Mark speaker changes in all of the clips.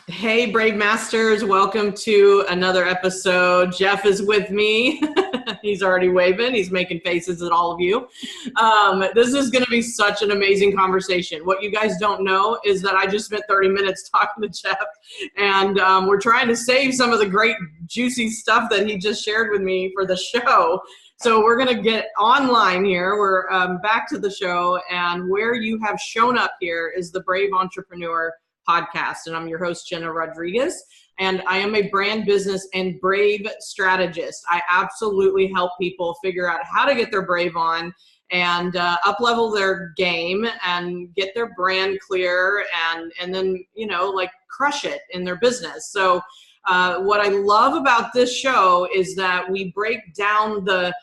Speaker 1: Hey, Brave Masters, welcome to another episode. Jeff is with me. He's already waving. He's making faces at all of you. This is going to be such an amazing conversation. What you guys don't know is that I just spent 30 minutes talking to Jeff, and we're trying to save some of the great, juicy stuff that he just shared with me for the show. So we're going to get online here. We're back to the show, and where you have shown up here is the Brave Entrepreneur podcast, and I'm your host, Jena Rodriguez, and I am a brand business and brave strategist. I absolutely help people figure out how to get their brave on and up-level their game and get their brand clear and then, like crush it in their business. So what I love about this show is that we break down the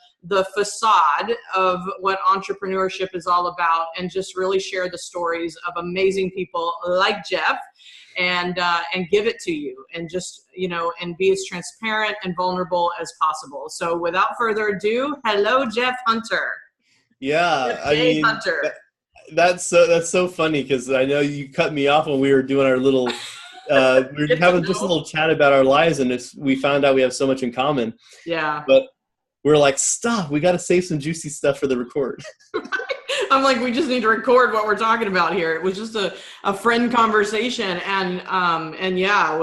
Speaker 1: facade of what entrepreneurship is all about and just really share the stories of amazing people like Jeff and give it to you and just, and be as transparent and vulnerable as possible. So without further ado, hello, Jeff Hunter.
Speaker 2: Yeah,
Speaker 1: Jeff Hunter.
Speaker 2: That's so funny because I know you cut me off when we were doing our little, we were having just a little chat about our lives, and we found out we have so much in common.
Speaker 1: Yeah.
Speaker 2: But we're like, stop, we got to save some juicy stuff for the record.
Speaker 1: I'm like, we just need to record what we're talking about here. It was just a friend conversation. And yeah,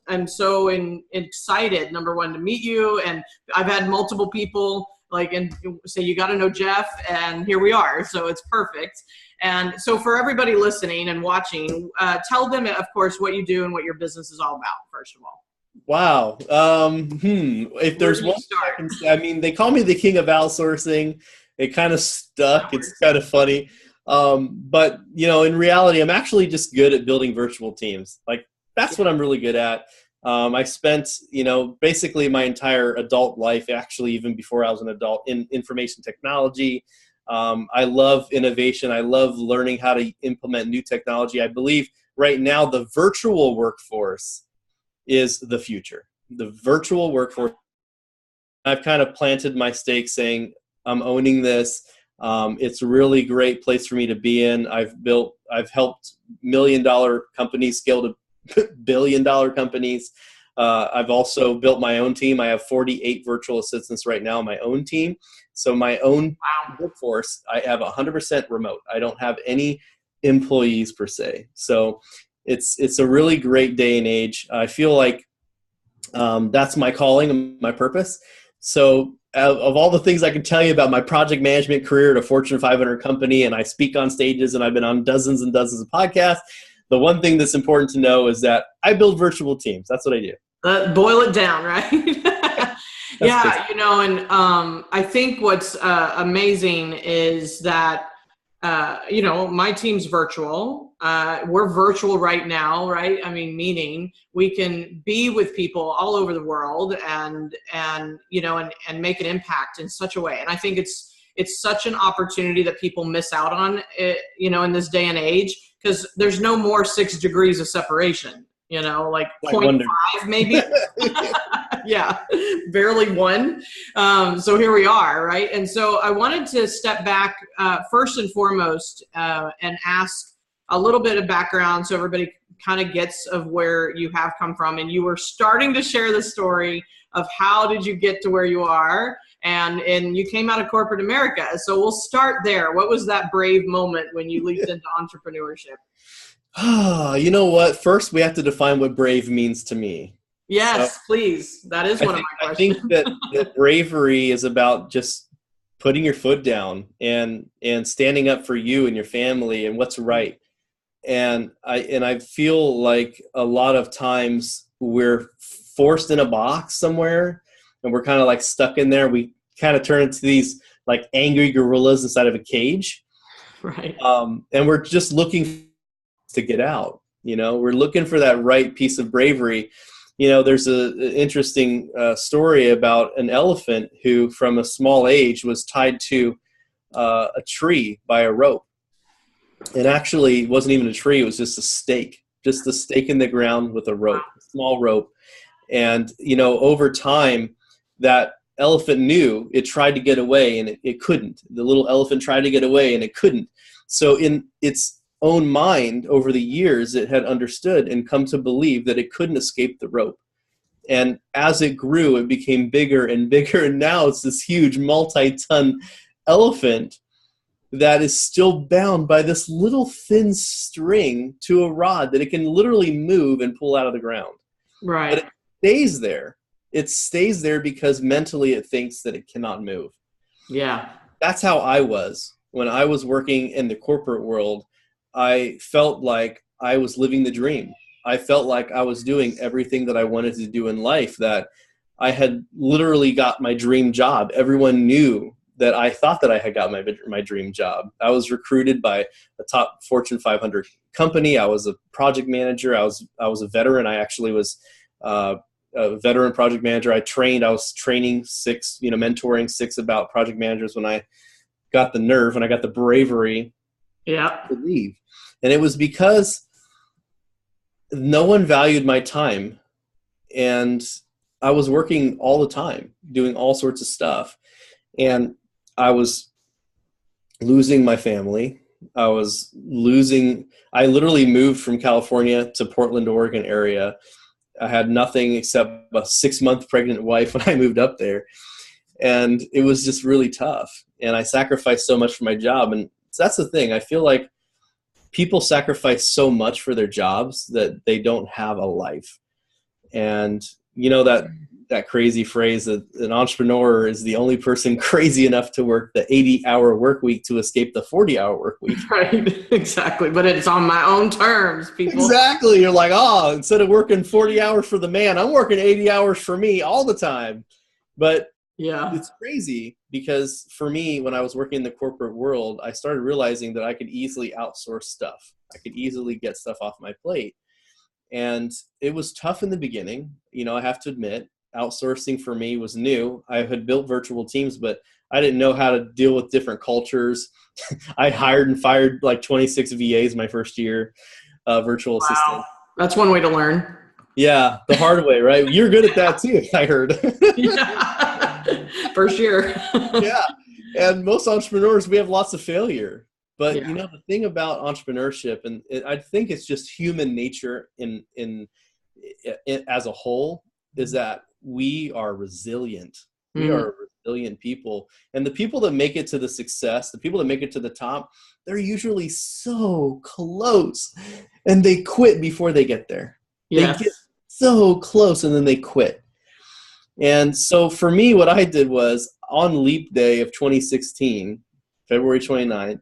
Speaker 1: I'm so excited, number one, to meet you. And I've had multiple people say, you got to know Jeff, and here we are. So it's perfect. And so for everybody listening and watching, tell them, of course, what you do and what your business is all about, first of all.
Speaker 2: Wow. If there's one, they call me the king of outsourcing. It kind of stuck. It's kind of funny. But in reality, I'm actually just good at building virtual teams. Like that's what I'm really good at. I spent, basically my entire adult life, actually, even before I was an adult, in information technology. I love innovation. I love learning how to implement new technology. I believe right now the virtual workforce is the future. The virtual workforce. I've kind of planted my stake saying, I'm owning this. It's a really great place for me to be in. I've helped $1 million companies scale to billion-dollar companies. I've also built my own team. I have 48 virtual assistants right now on my own team. So my own workforce, I have 100% remote. I don't have any employees per se. So it's a really great day and age. I feel like that's my calling and my purpose. So of all the things I can tell you about my project management career at a Fortune 500 company, and I speak on stages and I've been on dozens and dozens of podcasts, the one thing that's important to know is that I build virtual teams. That's what I do.
Speaker 1: Boil it down, right? Yeah, I think what's amazing is that my team's virtual. We're virtual right now, right? I mean, meaning we can be with people all over the world and make an impact in such a way. And I think it's such an opportunity that people miss out on, in this day and age, because there's no more 6 degrees of separation, like 0.5 maybe. Yeah, barely 1. So here we are, right? And so I wanted to step back first and foremost and ask a little bit of background so everybody kind of gets of where you have come from. And you were starting to share the story of how did you get to where you are, and you came out of corporate America. So we'll start there. What was that brave moment when you leaped into entrepreneurship?
Speaker 2: You know what? First, we have to define what brave means to me.
Speaker 1: Yes, so, please. That is one of my questions.
Speaker 2: I think that bravery is about just putting your foot down and standing up for you and your family and what's right. And I feel like a lot of times we're forced in a box somewhere and we're kind of like stuck in there. We kind of turn into these like angry gorillas inside of a cage.
Speaker 1: Right.
Speaker 2: And we're just looking to get out. We're looking for that right piece of bravery. There's an interesting story about an elephant who, from a small age, was tied to a tree by a rope. And actually, it wasn't even a tree. It was just a stake in the ground with a rope, a small rope. And, over time, that elephant knew it tried to get away and it couldn't. The little elephant tried to get away and it couldn't. So in its own mind over the years, it had understood and come to believe that it couldn't escape the rope. And as it grew, it became bigger and bigger. And now it's this huge multi-ton elephant that is still bound by this little thin string to a rod that it can literally move and pull out of the ground.
Speaker 1: Right.
Speaker 2: But it stays there. It stays there because mentally it thinks that it cannot move.
Speaker 1: Yeah.
Speaker 2: That's how I was. When I was working in the corporate world, I felt like I was living the dream. I felt like I was doing everything that I wanted to do in life, that I had literally got my dream job. Everyone knew that I thought that I had got my dream job. I was recruited by a top Fortune 500 company. I was a project manager. I was a veteran. I actually was a veteran project manager. I was training six, mentoring six about project managers when I got the nerve and I got the bravery to leave. And it was because no one valued my time, and I was working all the time, doing all sorts of stuff. And I was losing my family. I literally moved from California to Portland, Oregon area. I had nothing except a 6-month pregnant wife when I moved up there. And it was just really tough. And I sacrificed so much for my job. And that's the thing. I feel like people sacrifice so much for their jobs that they don't have a life. And that crazy phrase that an entrepreneur is the only person crazy enough to work the 80-hour work week to escape the 40-hour work week.
Speaker 1: Right, exactly. But it's on my own terms, people.
Speaker 2: Exactly. You're like, instead of working 40 hours for the man, I'm working 80 hours for me all the time. But yeah, it's crazy because for me, when I was working in the corporate world, I started realizing that I could easily outsource stuff. I could easily get stuff off my plate. And it was tough in the beginning. I have to admit, outsourcing for me was new. I had built virtual teams, but I didn't know how to deal with different cultures. I hired and fired like 26 VAs my first year, virtual assistant.
Speaker 1: That's one way to learn.
Speaker 2: Yeah, the hard way, right? You're good at that too, I heard.
Speaker 1: Yeah, first year.
Speaker 2: Yeah, and most entrepreneurs, we have lots of failure. But the thing about entrepreneurship, and I think it's just human nature in as a whole, is that we are resilient. We are resilient people. And the people that make it to the success, the people that make it to the top, they're usually so close and they quit before they get there. Yes. They get so close and then they quit. And so for me, what I did was on Leap Day of 2016, February 29th,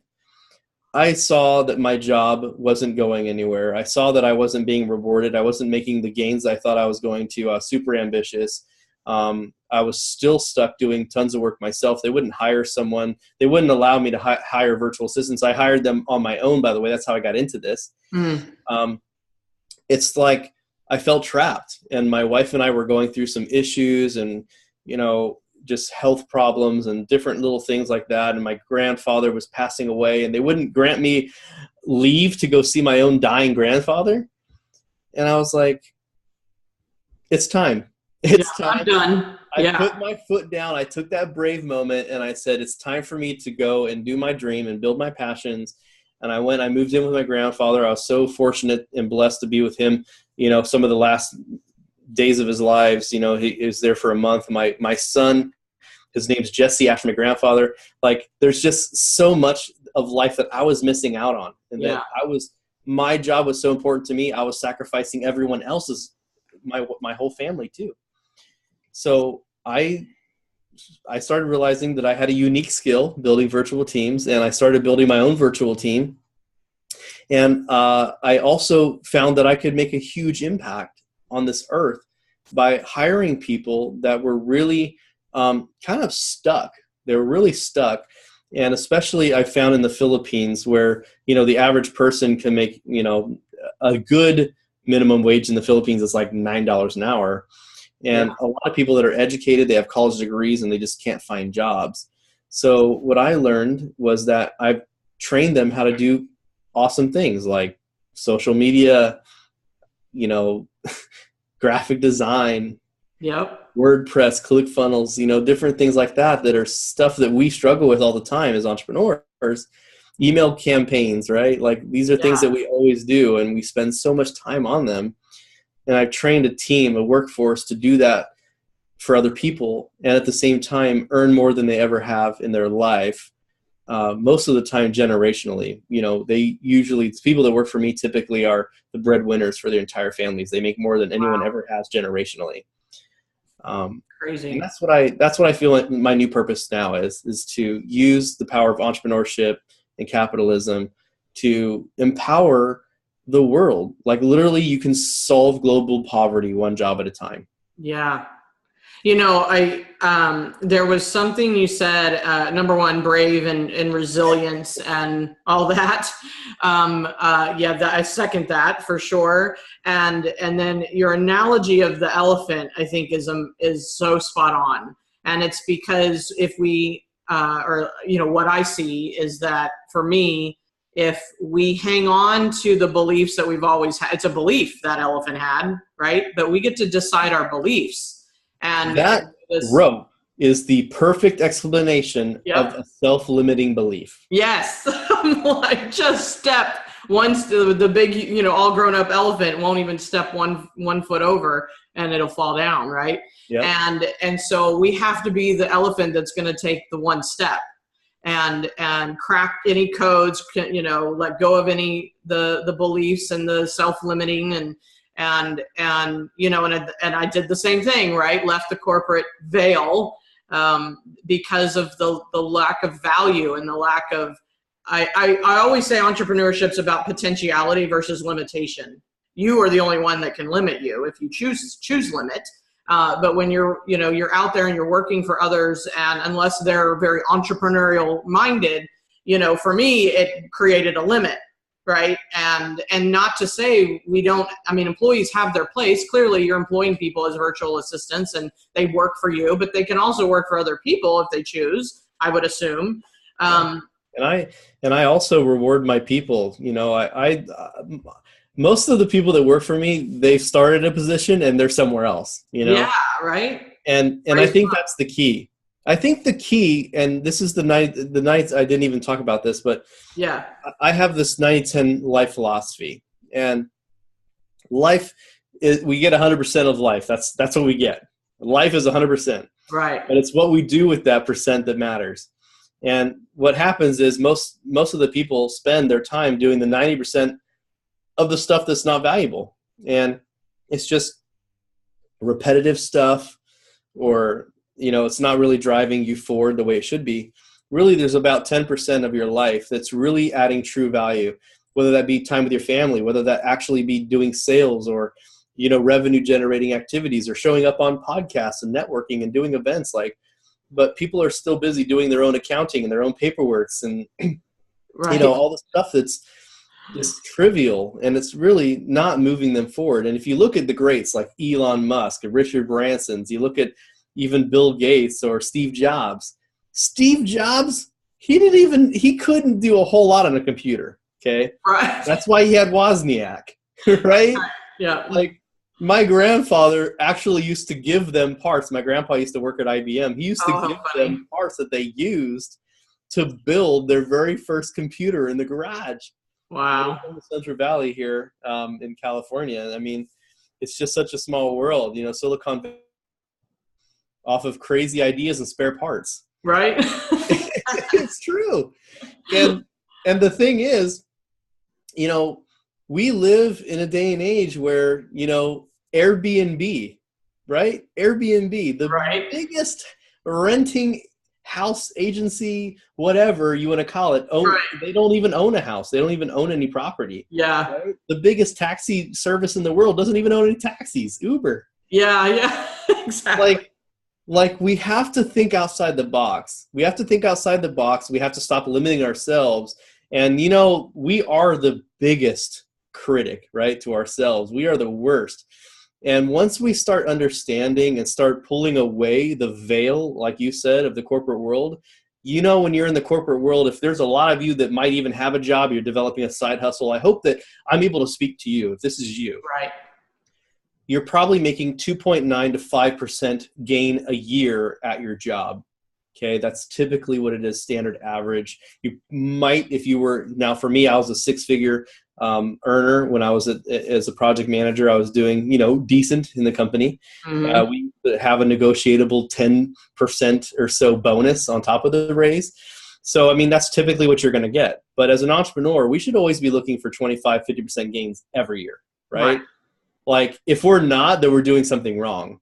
Speaker 2: I saw that my job wasn't going anywhere. I saw that I wasn't being rewarded. I wasn't making the gains I thought I was going to. I was super ambitious. I was still stuck doing tons of work myself. They wouldn't hire someone. They wouldn't allow me to hire virtual assistants. I hired them on my own, by the way. That's how I got into this. It's like I felt trapped. And my wife and I were going through some issues and, just health problems and different little things like that. And my grandfather was passing away and they wouldn't grant me leave to go see my own dying grandfather. And I was like, it's time. It's time.
Speaker 1: I'm done.
Speaker 2: I put my foot down. I took that brave moment and I said, it's time for me to go and do my dream and build my passions. And I moved in with my grandfather. I was so fortunate and blessed to be with him, some of the last days of his lives. He was there for a month. My son, his name's Jesse, after my grandfather. Like, there's just so much of life that I was missing out on, and that my job was so important to me. I was sacrificing everyone else's, my whole family too. So I started realizing that I had a unique skill building virtual teams, and I started building my own virtual team. And I also found that I could make a huge impact on this earth by hiring people that were really kind of stuck. They were really stuck. And especially I found in the Philippines where, the average person can make, a good minimum wage in the Philippines is like $9 an hour. And a lot of people that are educated, they have college degrees and they just can't find jobs. So what I learned was that I trained them how to do awesome things like social media, graphic design, WordPress, ClickFunnels, different things like that are stuff that we struggle with all the time as entrepreneurs. email campaigns, right? Like these are things
Speaker 1: Yeah.
Speaker 2: that we always do, and we spend so much time on them. And I've trained a team, a workforce to do that for other people, and at the same time earn more than they ever have in their life. Most of the time generationally. They usually, the people that work for me typically are the breadwinners for their entire families. They make more than anyone ever has generationally.
Speaker 1: Crazy.
Speaker 2: And that's what I feel like my new purpose now is to use the power of entrepreneurship and capitalism to empower the world. Like literally you can solve global poverty one job at a time.
Speaker 1: Yeah. There was something you said, number one, brave and resilience and all that. I second that for sure. And then your analogy of the elephant, I think is so spot on. And it's because if we, what I see is that for me, if we hang on to the beliefs that we've always had, it's a belief that elephant had, right? But we get to decide our beliefs. And
Speaker 2: that row is the perfect explanation of a self-limiting belief.
Speaker 1: Yes. Like just step once the big, all grown up elephant won't even step one foot over and it'll fall down. Right. Yep. And so we have to be the elephant that's going to take the one step and crack any codes, let go of any, the beliefs and the self-limiting and I did the same thing, right? Left the corporate veil because of the lack of value and the lack of, I always say entrepreneurship's about potentiality versus limitation. You are the only one that can limit you if you choose limit. But when you're out there and you're working for others, and unless they're very entrepreneurial minded, for me, it created a limit. Right. And not to say employees have their place. Clearly you're employing people as virtual assistants and they work for you, but they can also work for other people if they choose, I would assume.
Speaker 2: And I also reward my people. Most of the people that work for me, they've started a position and they're somewhere else,
Speaker 1: Yeah. Right.
Speaker 2: And I think that's the key. I think the key, and this is the nights I didn't even talk about this, but
Speaker 1: yeah,
Speaker 2: I have this 90-10 life philosophy, and life is, we get 100% of life. That's what we get. Life is 100%.
Speaker 1: Right.
Speaker 2: But it's what we do with that percent that matters. And what happens is most of the people spend their time doing the 90% of the stuff that's not valuable. And it's just repetitive stuff, or it's not really driving you forward the way it should be. Really, there's about 10% of your life that's really adding true value, whether that be time with your family, whether that actually be doing sales or, revenue generating activities, or showing up on podcasts and networking and doing events. But people are still busy doing their own accounting and their own paperworks and,
Speaker 1: right.
Speaker 2: All the stuff that's trivial, and it's really not moving them forward. And if you look at the greats like Elon Musk and Richard Branson's, you look at even Bill Gates or Steve Jobs. Steve Jobs, he couldn't do a whole lot on a computer. Okay.
Speaker 1: Right.
Speaker 2: That's why he had Wozniak, right?
Speaker 1: Yeah.
Speaker 2: Like my grandfather actually used to give them parts. My grandpa used to work at IBM. He used to give them parts that they used to build their very first computer in the garage.
Speaker 1: Wow.
Speaker 2: In the Central Valley here in California. I mean, it's just such a small world, Silicon Valley, off of crazy ideas and spare parts.
Speaker 1: Right.
Speaker 2: It's true. And the thing is, we live in a day and age where, Airbnb, right? Airbnb, the biggest renting house agency, whatever you want to call it. They don't even own a house. They don't even own any property.
Speaker 1: Yeah.
Speaker 2: Right? The biggest taxi service in the world doesn't even own any taxis. Uber.
Speaker 1: Yeah. Exactly.
Speaker 2: Like we have to think outside the box. We have to think outside the box. We have to stop limiting ourselves. And, we are the biggest critic, right, to ourselves. We are the worst. And once we start understanding and start pulling away the veil, like you said, of the corporate world, when you're in the corporate world, if there's a lot of you that might even have a job, you're developing a side hustle, I hope that I'm able to speak to you if this is you.
Speaker 1: Right.
Speaker 2: You're probably making 2.9 to 5% gain a year at your job. Okay, that's typically what it is, standard average. You might, if you were, now for me, I was a six-figure earner when I was as a project manager. I was doing, decent in the company.
Speaker 1: Mm-hmm.
Speaker 2: We have a negotiable 10% or so bonus on top of the raise. So, I mean, that's typically what you're going to get. But as an entrepreneur, we should always be looking for 25, 50% gains every year, right? Like, if we're not, then we're doing something wrong.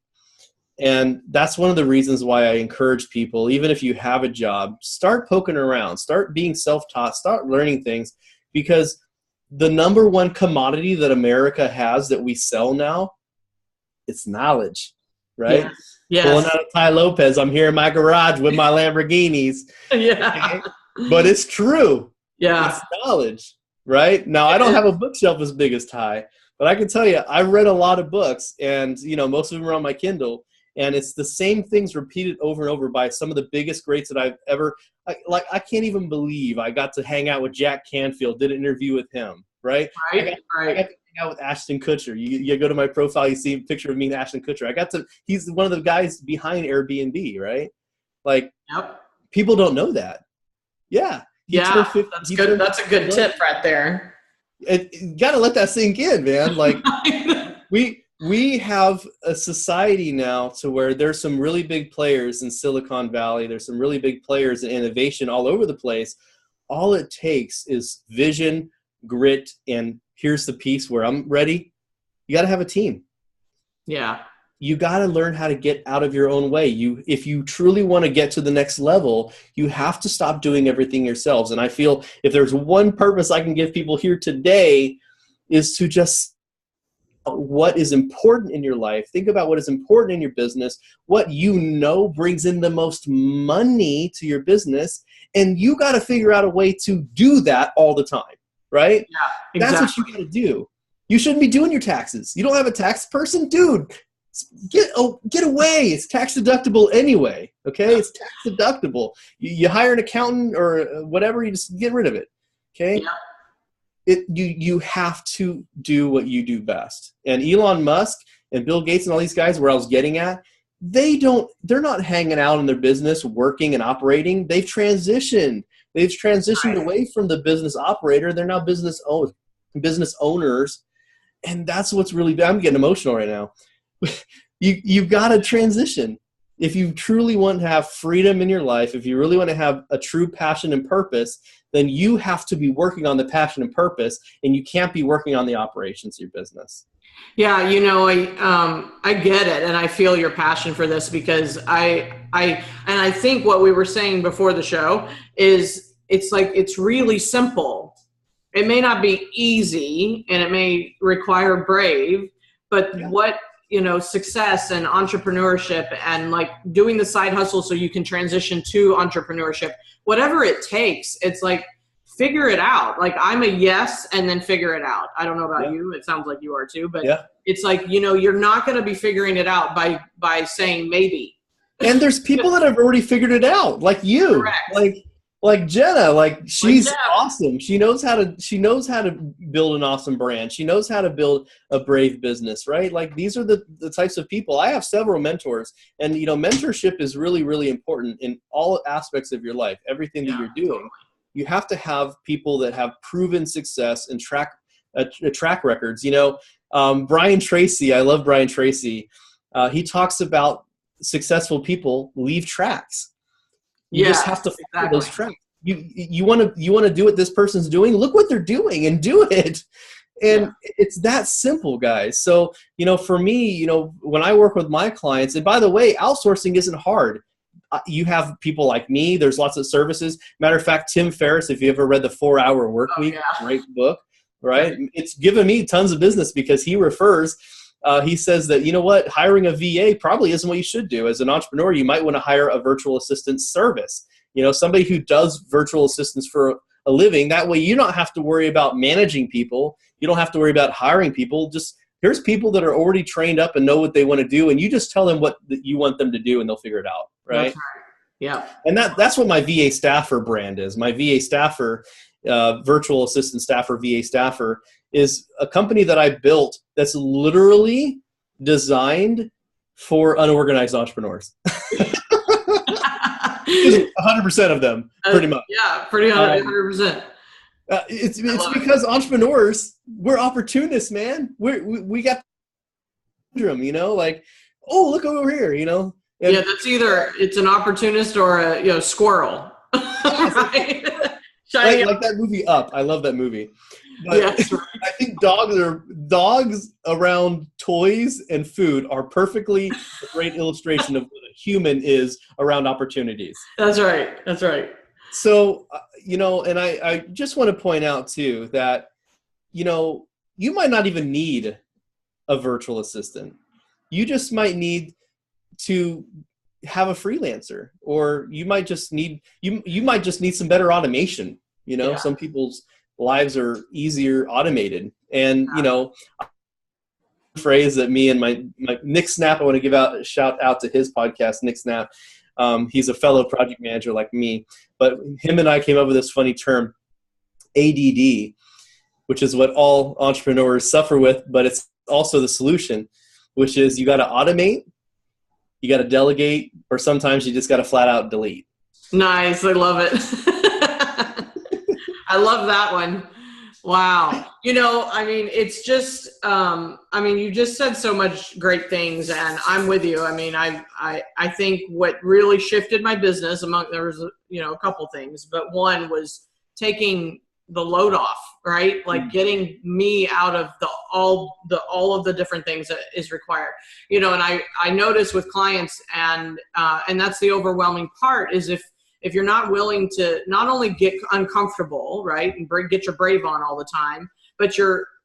Speaker 2: And that's one of the reasons why I encourage people, even if you have a job, start poking around, start being self-taught, start learning things, because the number one commodity that America has that we sell now, it's knowledge, right?
Speaker 1: Yes.
Speaker 2: Pulling out of Ty Lopez, I'm here in my garage with my Lamborghinis.
Speaker 1: Yeah.
Speaker 2: Okay? But it's true.
Speaker 1: Yeah.
Speaker 2: It's knowledge, right? Now, I don't have a bookshelf as big as Ty, but I can tell you, I read a lot of books, and most of them are on my Kindle. And it's the same things repeated over and over by some of the biggest greats that I've ever, I can't even believe I got to hang out with Jack Canfield, did an interview with him, right? I got to hang out with Ashton Kutcher. You go to my profile, you see a picture of me and Ashton Kutcher. He's one of the guys behind Airbnb, right? Like, people don't know that. Yeah.
Speaker 1: That's good. That's a good tip right there.
Speaker 2: You got to let that sink in, man. Like, we have a society now to where there's some really big players in Silicon Valley. There's some really big players in innovation all over the place. All it takes is vision, grit, and here's the piece where I'm ready. You got to have a team.
Speaker 1: Yeah.
Speaker 2: You got to learn how to get out of your own way. If you truly want to get to the next level, you have to stop doing everything yourselves. And I feel if there's one purpose I can give people here today is to just what is important in your life. Think about what is important in your business, what brings in the most money to your business, and you got to figure out a way to do that all the time, right?
Speaker 1: Yeah, exactly.
Speaker 2: That's what you got to do. You shouldn't be doing your taxes. You don't have a tax person? Dude, get away. It's tax deductible anyway, okay? It's tax deductible. You hire an accountant or whatever, you just get rid of it, okay? Yeah. You have to do what you do best. And Elon Musk and Bill Gates and all these guys, where I was getting at, they're not hanging out in their business, working and operating. They've transitioned away from the business operator. They're now business owners. And that's what's really bad. I'm getting emotional right now. You've got to transition. If you truly want to have freedom in your life, if you really want to have a true passion and purpose, then you have to be working on the passion and purpose, and you can't be working on the operations of your business.
Speaker 1: Yeah, I get it, and I feel your passion for this, because I think what we were saying before the show is it's really simple. It may not be easy, and it may require brave, but what success and entrepreneurship and like doing the side hustle so you can transition to entrepreneurship, whatever it takes, it's like, figure it out. Like, I'm a yes, and then figure it out. I don't know about you. It sounds like you are too, but it's like, you're not going to be figuring it out by saying maybe. And
Speaker 2: there's people that have already figured it out, like you. Correct. Like Jena, she's awesome. She knows how to build an awesome brand. She knows how to build a brave business, right? Like, these are the types of people. I have several mentors, and mentorship is really, really important in all aspects of your life. Everything that you're doing, you have to have people that have proven success and track records. Brian Tracy, I love Brian Tracy. He talks about successful people leave tracks. You just have to follow those tracks. You want to do what this person's doing? Look what they're doing and do it. And it's that simple, guys. So, for me, when I work with my clients, and by the way, outsourcing isn't hard. You have people like me. There's lots of services. Matter of fact, Tim Ferriss, if you ever read the 4-Hour Workweek, great book, right? It's given me tons of business because he refers. He says that, hiring a VA probably isn't what you should do. As an entrepreneur, you might want to hire a virtual assistant service, somebody who does virtual assistants for a living. That way you don't have to worry about managing people. You don't have to worry about hiring people. Just here's people that are already trained up and know what they want to do, and you just tell them what you want them to do, and they'll figure it out, right?
Speaker 1: That's right. Yeah.
Speaker 2: And that's what my VA Staffer brand is. My VA Staffer, virtual assistant staffer, VA Staffer, is a company that I built that's literally designed for unorganized entrepreneurs. 100% of them, pretty much.
Speaker 1: Yeah, pretty 100%.
Speaker 2: It's because entrepreneurs, we're opportunists, man. We got syndrome, like, oh, look over here, And,
Speaker 1: yeah, that's either it's an opportunist or a squirrel. Right?
Speaker 2: Right, like that movie Up. I love that movie. But
Speaker 1: yes, right.
Speaker 2: I think dogs around toys and food are perfectly a great illustration of what a human is around opportunities.
Speaker 1: That's right. That's right.
Speaker 2: So, and I just want to point out too that, you might not even need a virtual assistant. You just might need to have a freelancer, or you might just need some better automation. Some people's lives are easier automated, and phrase that me and my Nick Snap, I want to give out a shout out to his podcast, Nick Snap. He's a fellow project manager like me, but him and I came up with this funny term, ADD, which is what all entrepreneurs suffer with, but it's also the solution, which is you got to automate, you got to delegate, or sometimes you just got to flat out delete.
Speaker 1: Nice. I love it. I love that one. Wow. It's just, you just said so much great things, and I'm with you. I think what really shifted my business there was, a couple things, but one was taking the load off, right? Like getting me out of all of the different things that is required, and I notice with clients, and that's the overwhelming part, is if you're not willing to not only get uncomfortable, right, and get your brave on all the time, but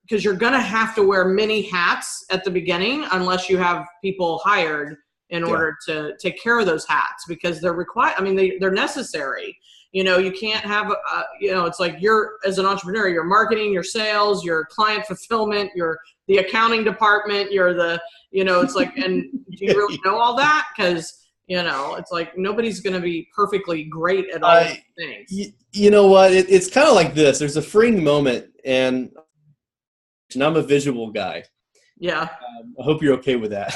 Speaker 1: because you're going to have to wear many hats at the beginning unless you have people hired in order to take care of those hats, because they're required. They're necessary. You can't have, it's like you're, as an entrepreneur, your marketing, your sales, your client fulfillment, you're the accounting department, you're the, it's like, and do you really know all that? Because it's like nobody's going to be perfectly great at all these things.
Speaker 2: You know what? It's kind of like this. There's a freeing moment, and I'm a visual guy.
Speaker 1: Yeah.
Speaker 2: I hope you're okay with that.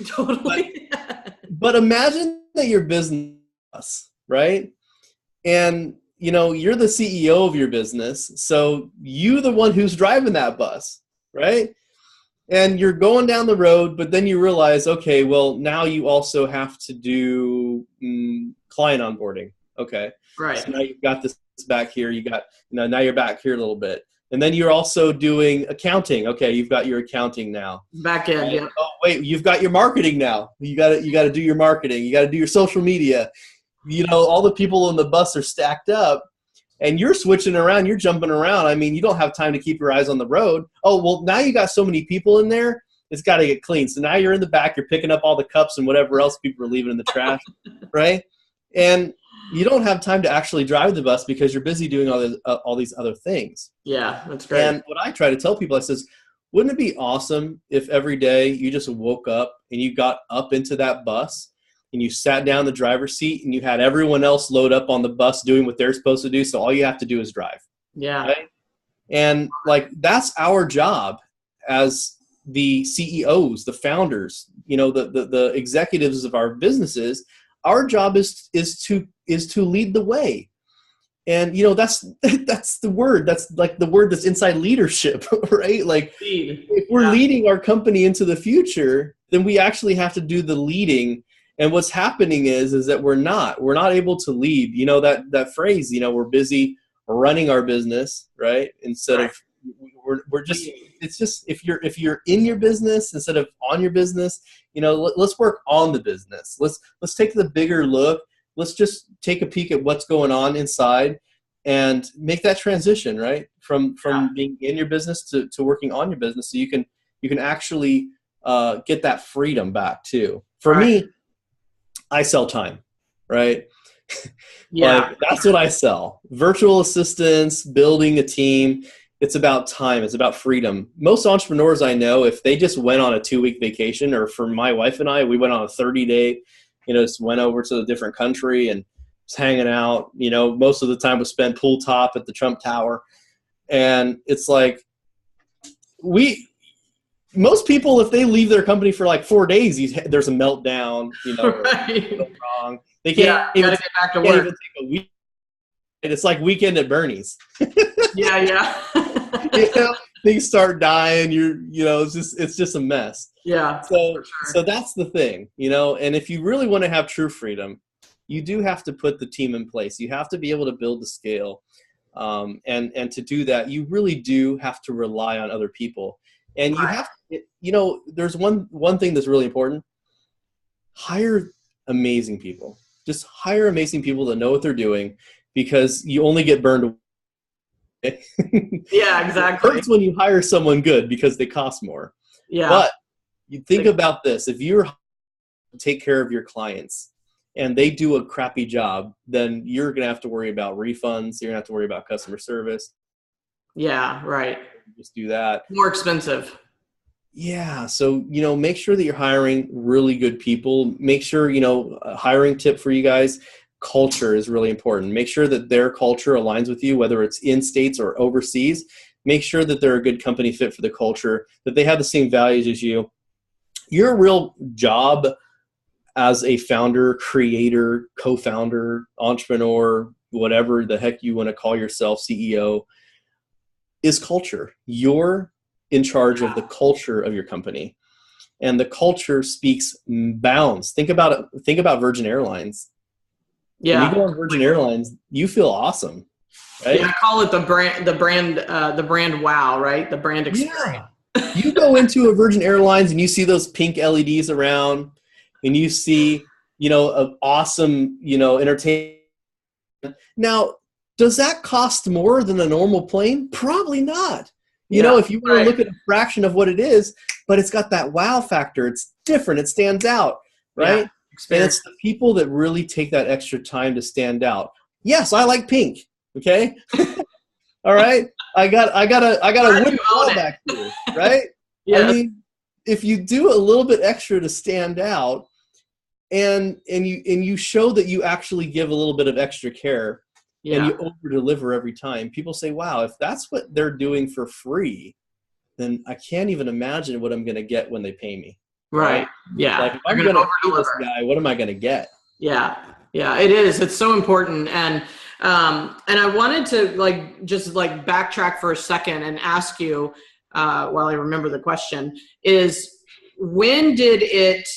Speaker 1: Totally.
Speaker 2: But imagine that you're business, right? And, you're the CEO of your business. So you the one who's driving that bus, right? And you're going down the road, but then you realize, okay, well, now you also have to do client onboarding. Okay.
Speaker 1: Right.
Speaker 2: So now you've got this back here. You got, now you're back here a little bit. And then you're also doing accounting. Okay. You've got your accounting now.
Speaker 1: Back end. Yeah.
Speaker 2: Oh, wait, you've got your marketing now. You got to do your marketing. You got to do your social media. All the people on the bus are stacked up. And you're switching around, you're jumping around. You don't have time to keep your eyes on the road. Oh, well, now you got so many people in there, it's got to get clean. So now you're in the back, you're picking up all the cups and whatever else people are leaving in the trash, right? And you don't have time to actually drive the bus because you're busy doing all these other things.
Speaker 1: Yeah, that's great.
Speaker 2: And what I try to tell people, I says, wouldn't it be awesome if every day you just woke up and you got up into that bus and you sat down in the driver's seat and you had everyone else load up on the bus doing what they're supposed to do. So all you have to do is drive.
Speaker 1: Yeah.
Speaker 2: Right? And that's our job as the CEOs, the founders, the executives of our businesses. Our job is to lead the way. And, that's the word. That's like the word that's inside leadership, right? Like if we're leading our company into the future, then we actually have to do the leading. And what's happening is that we're not able to lead. That phrase, we're busy running our business, right? Instead of we're just, it's just, if you're in your business instead of on your business, let's work on the business. Let's take the bigger look. Let's just take a peek at what's going on inside and make that transition, right? From being in your business to working on your business. So you can actually get that freedom back too. For me, I sell time, right?
Speaker 1: Yeah.
Speaker 2: That's what I sell. Virtual assistants, building a team. It's about time. It's about freedom. Most entrepreneurs I know, if they just went on a 2-week vacation, or for my wife and I, we went on a 30-day, just went over to a different country and was hanging out. Most of the time was spent pool top at the Trump Tower. And it's like, most people, if they leave their company for like 4 days, there's a meltdown,
Speaker 1: Right.
Speaker 2: wrong. They can't even
Speaker 1: get back to work.
Speaker 2: Even take a week. It's like Weekend at Bernie's.
Speaker 1: Yeah.
Speaker 2: Things start dying. It's just a mess.
Speaker 1: Yeah.
Speaker 2: So that's the thing, and if you really want to have true freedom, you do have to put the team in place. You have to be able to build the scale. And to do that, you really do have to rely on other people. And you have, there's one thing that's really important. Hire amazing people. Just hire amazing people that know what they're doing, because you only get burned away.
Speaker 1: Yeah, exactly.
Speaker 2: It hurts when you hire someone good because they cost more.
Speaker 1: Yeah.
Speaker 2: But you think about this. If you're take care of your clients and they do a crappy job, then you're going to have to worry about refunds. You're going to have to worry about customer service.
Speaker 1: Yeah, right.
Speaker 2: Just do that.
Speaker 1: More expensive.
Speaker 2: Yeah. So, make sure that you're hiring really good people. Make sure, a hiring tip for you guys, culture is really important. Make sure that their culture aligns with you, whether it's in states or overseas. Make sure that they're a good company fit for the culture, that they have the same values as you. Your real job as a founder, creator, co-founder, entrepreneur, whatever the heck you want to call yourself, CEO, is culture. You're in charge of the culture of your company. And the culture speaks bounds. Think about it. Think about Virgin Airlines.
Speaker 1: Yeah.
Speaker 2: When you go on Virgin Airlines, you feel awesome, right?
Speaker 1: Yeah, I call it the brand wow, right? The brand experience.
Speaker 2: Yeah. You go into a Virgin Airlines and you see those pink LEDs around, and you see, an awesome, entertainment. Now, does that cost more than a normal plane? Probably not. If you want to look at a fraction of what it is, but it's got that wow factor. It's different. It stands out, right? Yeah. And it's the people that really take that extra time to stand out. Yes, I like pink. Okay. All right. I got a wooden wall back here, right? Yeah. I mean, if you do a little bit extra to stand out, and you show that you actually give a little bit of extra care, and you over deliver every time, people say, wow, if that's what they're doing for free, then I can't even imagine what I'm going to get when they pay me.
Speaker 1: Right. Yeah.
Speaker 2: Like, if I'm going to pay this guy, what am I going to get?
Speaker 1: Yeah. Yeah, it is. It's so important. And I wanted to just backtrack for a second and ask you, while I remember the question, is when did it,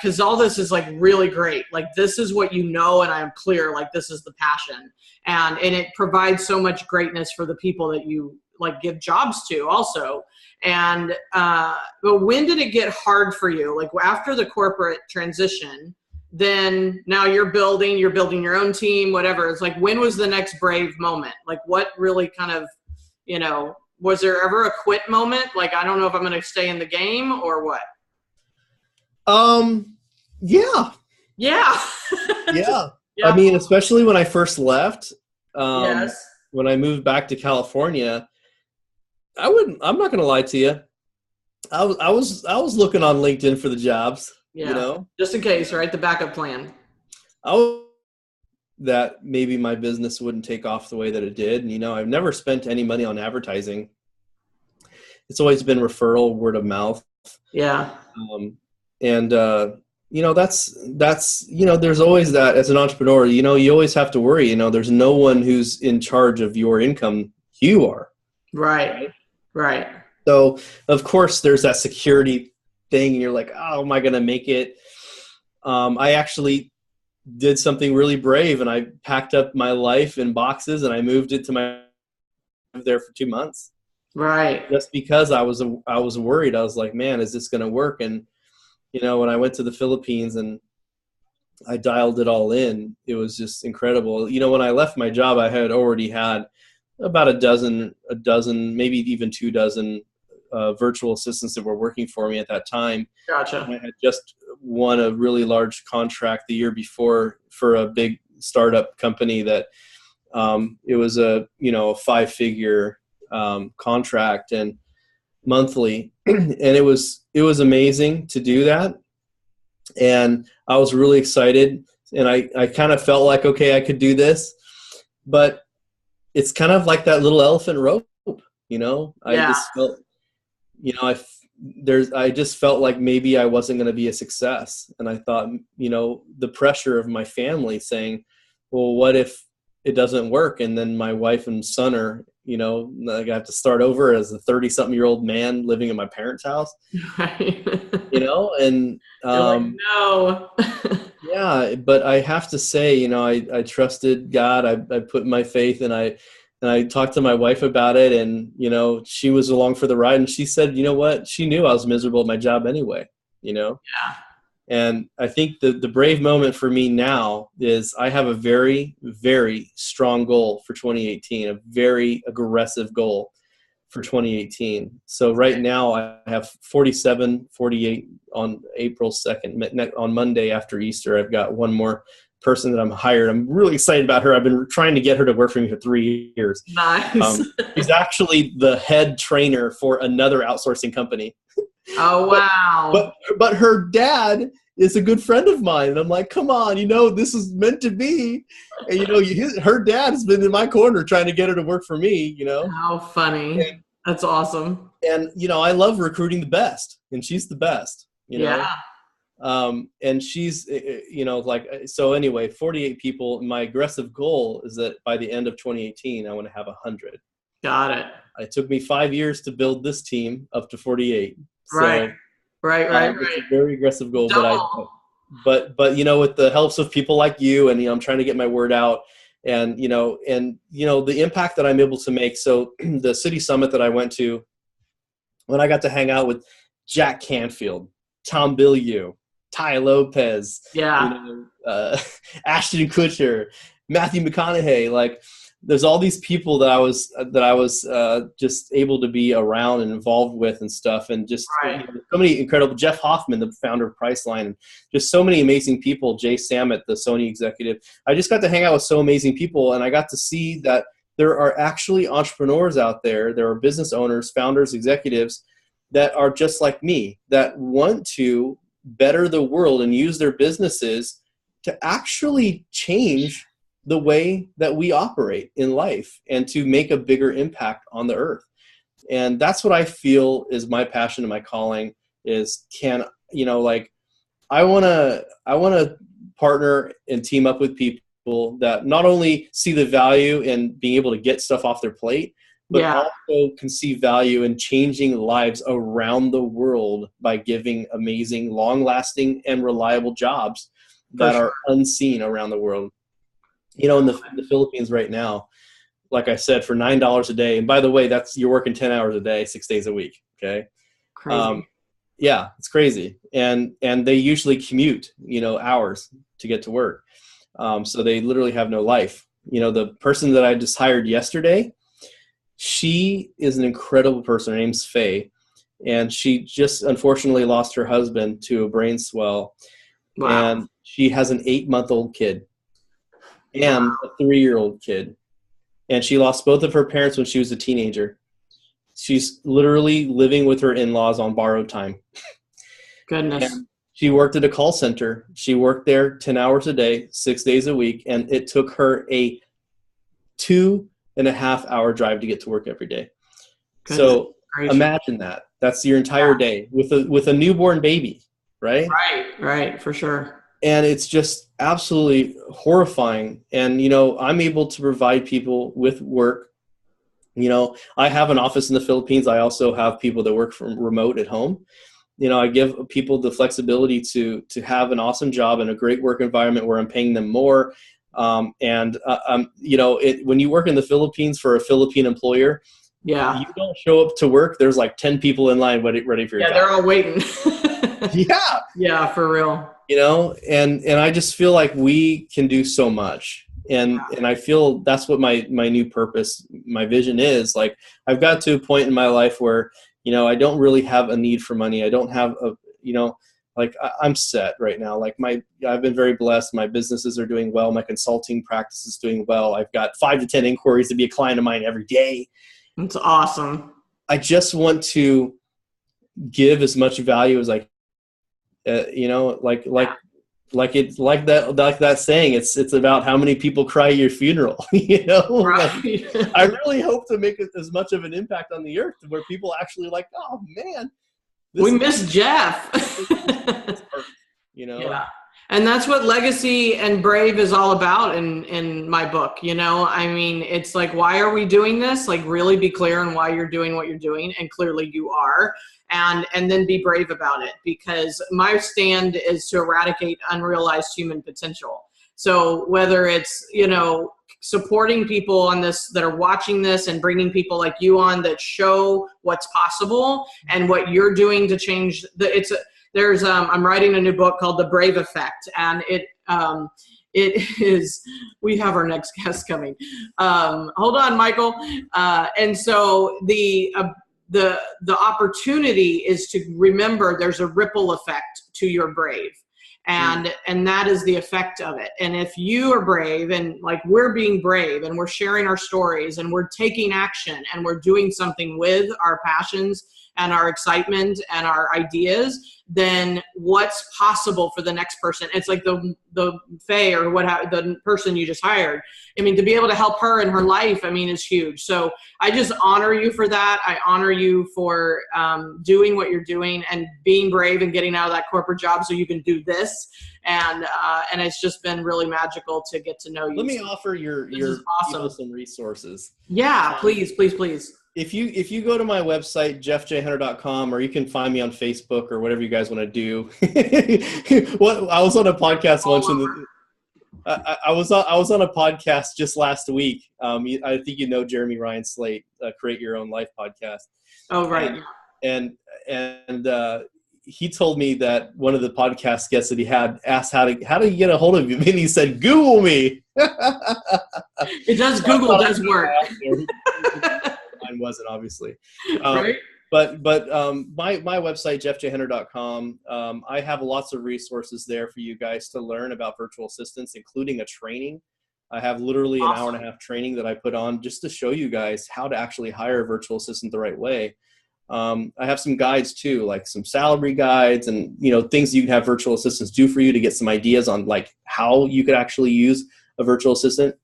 Speaker 1: cause all this is really great. This is what and I'm clear, this is the passion, and it provides so much greatness for the people that you give jobs to also. And, but when did it get hard for you? After the corporate transition, then now you're building your own team, whatever. It's when was the next brave moment? What really kind of, was there ever a quit moment? I don't know if I'm going to stay in the game or what?
Speaker 2: Yeah.
Speaker 1: Yeah.
Speaker 2: Yeah. I mean, especially when I first left,
Speaker 1: yes.
Speaker 2: When I moved back to California, I'm not going to lie to you. I was looking on LinkedIn for the jobs,
Speaker 1: just in case, right? The backup plan.
Speaker 2: That maybe my business wouldn't take off the way that it did. And, I've never spent any money on advertising. It's always been referral, word of mouth.
Speaker 1: Yeah.
Speaker 2: That's there's always that as an entrepreneur, you always have to worry, there's no one who's in charge of your income. You are.
Speaker 1: Right.
Speaker 2: So of course there's that security thing, and you're like, oh, am I going to make it? I actually did something really brave, and I packed up my life in boxes and I moved there for 2 months.
Speaker 1: Right.
Speaker 2: Just because I was worried. I was like, man, is this going to work? And, when I went to the Philippines and I dialed it all in, it was just incredible. When I left my job, I had already had about a dozen, maybe even 2 dozen virtual assistants that were working for me at that time.
Speaker 1: Gotcha.
Speaker 2: And I had just won a really large contract the year before for a big startup company that it was a 5-figure contract and monthly, and it was amazing to do that. And I was really excited, and I kind of felt like, okay, I could do this, but it's kind of like that little elephant rope, I just felt, I just felt like maybe I wasn't going to be a success. And I thought, the pressure of my family saying, well, what if it doesn't work? And then my wife and son are, like I have to start over as a 30-something-year-old man living in my parents' house,
Speaker 1: Right.
Speaker 2: And
Speaker 1: no.
Speaker 2: yeah, but I have to say, I trusted God. I put my faith, and I talked to my wife about it, and, she was along for the ride, and she said, you know what? She knew I was miserable at my job anyway,
Speaker 1: Yeah.
Speaker 2: And I think the brave moment for me now is I have a very, very strong goal for 2018, a very aggressive goal for 2018. So right now I have 48 on April 2nd. On Monday after Easter, I've got one more person that I'm hired. I'm really excited about her. I've been trying to get her to work for me for 3 years.
Speaker 1: Nice.
Speaker 2: She's actually the head trainer for another outsourcing company.
Speaker 1: Oh, wow.
Speaker 2: But her dad is a good friend of mine. And I'm like, come on, this is meant to be. And, her dad has been in my corner trying to get her to work for me,
Speaker 1: How funny. That's awesome.
Speaker 2: And, I love recruiting the best, and she's the best,
Speaker 1: Yeah.
Speaker 2: And she's, so anyway, 48 people. My aggressive goal is that by the end of 2018, I want to have 100.
Speaker 1: Got it.
Speaker 2: It took me 5 years to build this team up to 48.
Speaker 1: Right. Right.
Speaker 2: It's a very aggressive goal, but with the helps of people like you, and, I'm trying to get my word out, and, the impact that I'm able to make. So the city summit that I went to, when I got to hang out with Jack Canfield, Tom Bilyeu, Ty Lopez,
Speaker 1: yeah,
Speaker 2: Ashton Kutcher, Matthew McConaughey, like, there's all these people that I was just able to be around and involved with and stuff, and just so many incredible. Jeff Hoffman, the founder of Priceline, and just so many amazing people. Jay Sammet, the Sony executive. I just got to hang out with so amazing people, and I got to see that there are actually entrepreneurs out there. There are business owners, founders, executives that are just like me, that want to better the world and use their businesses to actually change the way that we operate in life and to make a bigger impact on the earth. And that's what I feel is my passion and my calling is, I want to partner and team up with people that not only see the value in being able to get stuff off their plate, but also can see value in changing lives around the world by giving amazing, long-lasting, and reliable jobs that are unseen around the world. In the Philippines right now, like I said, for $9 a day. And by the way, you're working 10 hours a day, 6 days a week. Okay.
Speaker 1: Crazy.
Speaker 2: Yeah, it's crazy. And they usually commute, hours to get to work. So they literally have no life. The person that I just hired yesterday, she is an incredible person. Her name's Faye. And she just unfortunately lost her husband to a brain swell. Wow. And she has an 8-month-old kid and a 3-year-old kid. And she lost both of her parents when she was a teenager. She's literally living with her in-laws on borrowed time.
Speaker 1: Goodness.
Speaker 2: And she worked at a call center. She worked there 10 hours a day, 6 days a week. And it took her a 2.5-hour drive to get to work every day. Goodness. So imagine that. That's your entire day with a newborn baby, right?
Speaker 1: Right, for sure.
Speaker 2: And it's just absolutely horrifying. And, I'm able to provide people with work. I have an office in the Philippines. I also have people that work from remote at home. I give people the flexibility to have an awesome job and a great work environment where I'm paying them more. When you work in the Philippines for a Philippine employer, you don't show up to work, there's like 10 people in line ready for your job.
Speaker 1: They're all waiting. Yeah, for real.
Speaker 2: And I just feel like we can do so much. And I feel that's what my new purpose, my vision is. Like, I've got to a point in my life where, I don't really have a need for money. I don't have I'm set right now. Like I've been very blessed. My businesses are doing well. My consulting practice is doing well. I've got 5 to 10 inquiries to be a client of mine every day.
Speaker 1: That's awesome.
Speaker 2: I just want to give as much value as I like that saying, it's about how many people cry at your funeral.
Speaker 1: Right.
Speaker 2: I really hope to make as much of an impact on the earth where people actually like, oh man,
Speaker 1: We miss Jeff.
Speaker 2: You know?
Speaker 1: Yeah. And that's what legacy and brave is all about in my book. You know, I mean, it's like, why are we doing this? Like, really be clear on why you're doing what you're doing. And clearly you are. And then be brave about it, because my stand is to eradicate unrealized human potential. So whether it's, you know, supporting people on this that are watching this and bringing people like you on that show what's possible and what you're doing to change I'm writing a new book called The Brave Effect, and it is, we have our next guest coming. Hold on, Michael. And so the opportunity is to remember there's a ripple effect to your brave. And that is the effect of it. And if you are brave, and like we're being brave and we're sharing our stories and we're taking action and we're doing something with our passions and our excitement and our ideas, then what's possible for the next person? It's like the Faye or the person you just hired. I mean, to be able to help her in her life, I mean, is huge. So I just honor you for that. I honor you for doing what you're doing and being brave and getting out of that corporate job so you can do this. And it's just been really magical to get to know you.
Speaker 2: Let me offer your
Speaker 1: awesome.
Speaker 2: people some resources.
Speaker 1: Yeah, please.
Speaker 2: If you go to my website, jeffjhunter.com, or you can find me on Facebook or whatever you guys want to do. I was on a podcast once, I was on a podcast just last week. I think you know Jeremy Ryan Slate, Create Your Own Life podcast.
Speaker 1: Oh, right.
Speaker 2: And he told me that one of the podcast guests that he had asked how do you get a hold of him, and he said, Google me.
Speaker 1: Google does work.
Speaker 2: Mine wasn't, obviously.
Speaker 1: Right.
Speaker 2: But my website, jeffjhunter.com, I have lots of resources there for you guys to learn about virtual assistants, including a training. I have literally an hour and a half training that I put on just to show you guys how to actually hire a virtual assistant the right way. I have some guides too, like some salary guides and, you know, things you can have virtual assistants do for you to get some ideas on like how you could actually use a virtual assistant.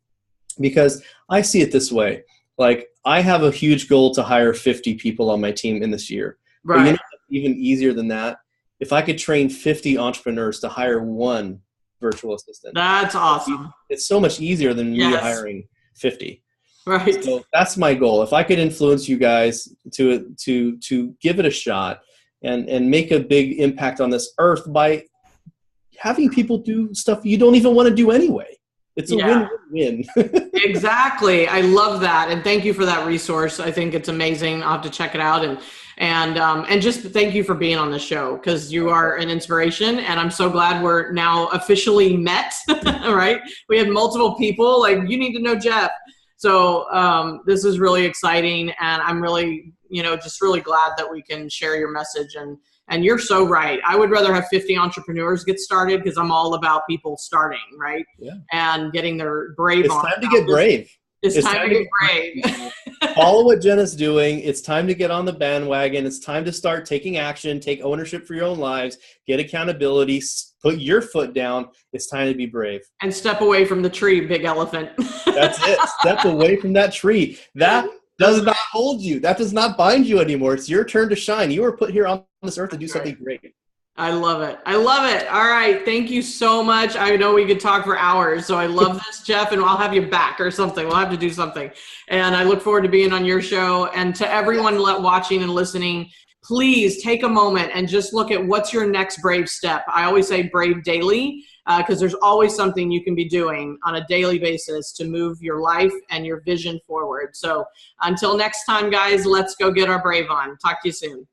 Speaker 2: Because I see it this way. Like, I have a huge goal to hire 50 people on my team in this year.
Speaker 1: Right.
Speaker 2: But you know, even easier than that, if I could train 50 entrepreneurs to hire one virtual assistant.
Speaker 1: That's awesome.
Speaker 2: It's so much easier than me hiring 50.
Speaker 1: Right.
Speaker 2: So that's my goal. If I could influence you guys to give it a shot and make a big impact on this earth by having people do stuff you don't even want to do anyway. It's a win-win.
Speaker 1: Exactly. I love that. And thank you for that resource. I think it's amazing. I'll have to check it out. And just thank you for being on the show, because you are an inspiration. And I'm so glad we're now officially met, right? We had multiple people like, you need to know Jeff. So this is really exciting. And I'm really, just really glad that we can share your message. And you're so right. I would rather have 50 entrepreneurs get started, because I'm all about people starting, right?
Speaker 2: Yeah.
Speaker 1: And getting their brave on.
Speaker 2: It's time to get brave.
Speaker 1: It's time to get brave.
Speaker 2: Follow what Jena's doing. It's time to get on the bandwagon. It's time to start taking action, take ownership for your own lives, get accountability, put your foot down. It's time to be brave.
Speaker 1: And step away from the tree, big elephant.
Speaker 2: That's it. Step away from that tree. That does not hold you. That does not bind you anymore. It's your turn to shine. You were put here on this earth to do something great.
Speaker 1: I love it. I love it. All right. Thank you so much. I know we could talk for hours, so I love this, Jeff, and I'll have you back or something. We'll have to do something. And I look forward to being on your show. And to everyone watching and listening, please take a moment and just look at what's your next brave step. I always say brave daily, because there's always something you can be doing on a daily basis to move your life and your vision forward. So until next time, guys, let's go get our brave on. Talk to you soon.